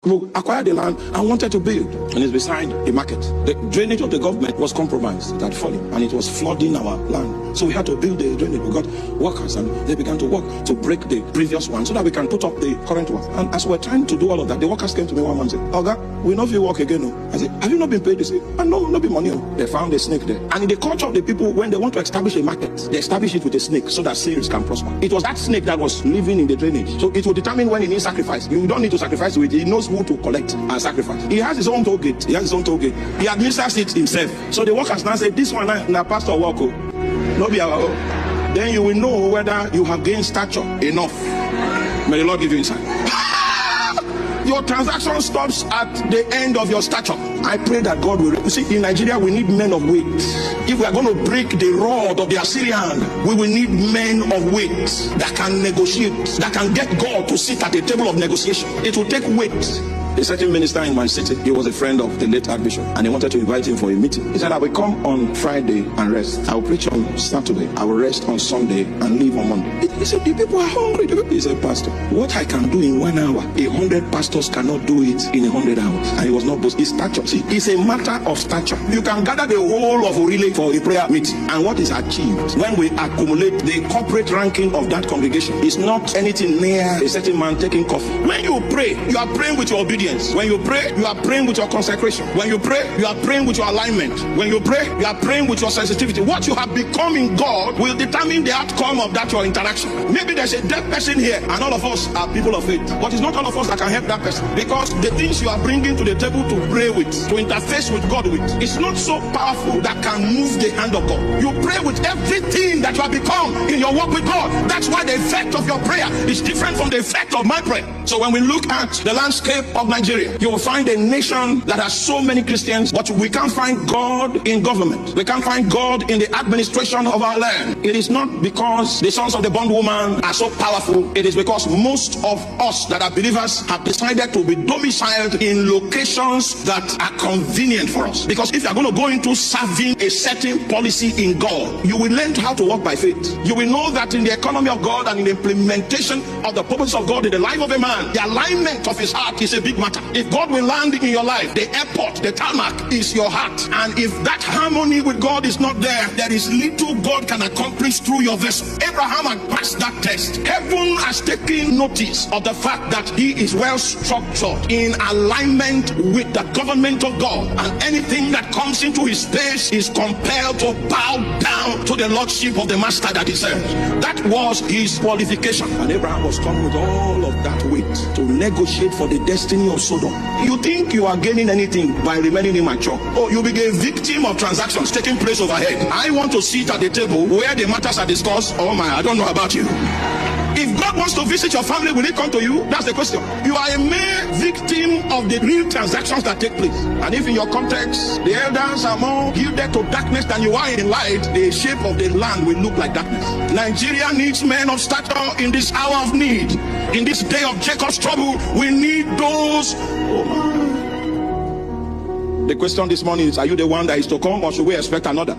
who acquired the land and wanted to build, and it's beside a market. The drainage of the government was compromised, it had fallen, and it was flooding our land. So we had to build the drainage. We got workers, and they began to work to break the previous one so that we can put up the current one. And as we're trying to do all of that, the workers came to me one month and said, Oga, we know if you work again. No. I said, have you not been paid? They said, no, not be money. They found a snake there. And in the culture of the people, when they want to establish a market, they establish it with a snake so that sales can prosper. It was that snake that was living in the drainage. So it will determine when it needs sacrifice. You don't need to sacrifice to it. He knows who to collect and sacrifice. He has his own toll gate. He administers it himself. So the workers now say, this one now pastor work. No be our own. Then you will know whether you have gained stature enough. May the Lord give you insight. Your transaction stops at the end of your stature. I pray that God will. You see, in Nigeria, we need men of weight. If we are going to break the rod of the Assyrian, we will need men of weight that can negotiate, that can get God to sit at the table of negotiation. It will take weight. A certain minister in my city, he was a friend of the late Archbishop, and he wanted to invite him for a meeting. He said, I will come on Friday and rest. I will preach on Saturday. I will rest on Sunday and leave on Monday. He said, the people are hungry. He said, Pastor, what I can do in 1 hour, 100 pastors cannot do it in 100 hours. And he was not boasting. His stature. See, it's a matter of stature. You can gather the whole of Orile for a prayer meeting, and what is achieved when we accumulate the corporate ranking of that congregation is not anything near a certain man taking coffee. When you pray, you are praying with your obedience. When you pray, you are praying with your consecration. When you pray, you are praying with your alignment. When you pray, you are praying with your sensitivity. What you have become in God will determine the outcome of that your interaction. Maybe there's a dead person here, and all of us are people of faith, but it's not all of us that can help that person, because the things you are bringing to the table to pray with, to interface with God with, it's not so powerful that can move the hand of God. You pray with everything that you have become in your walk with God. That's why the effect of your prayer is different from the effect of my prayer. So when we look at the landscape of Nigeria, you will find a nation that has so many Christians, but we can't find God in government. We can't find God in the administration of our land. It is not because the sons of the bondwoman are so powerful. It is because most of us that are believers have decided to be domiciled in locations that are convenient for us. Because if you are going to go into serving a certain policy in God, you will learn how to walk by faith. You will know that in the economy of God and in the implementation of the purpose of God in the life of a man, the alignment of his heart is a big matter. If God will land in your life, the airport, the tarmac is your heart. And if that harmony with God is not there, there is little God can accomplish through your vessel. Abraham had passed that test. Heaven has taken notice of the fact that he is well structured in alignment with the government of God. And anything that comes into his space is compelled to bow down to the lordship of the master that he serves. That was his qualification. And Abraham was come with all of that weight to negotiate for the destiny of Sodom. You think you are gaining anything by remaining immature? Oh, you became a victim of transactions taking place overhead. I want to sit at the table where the matters are discussed. Oh my, I don't know about you. If God wants to visit your family, will he come to you? That's the question. You are a mere victim of the real transactions that take place. And if in your context, the elders are more yielded to darkness than you are in light, the shape of the land will look like darkness. Nigeria needs men of stature in this hour of need. In this day of Jacob's trouble, we need those. The question this morning is, are you the one that is to come, or should we expect another?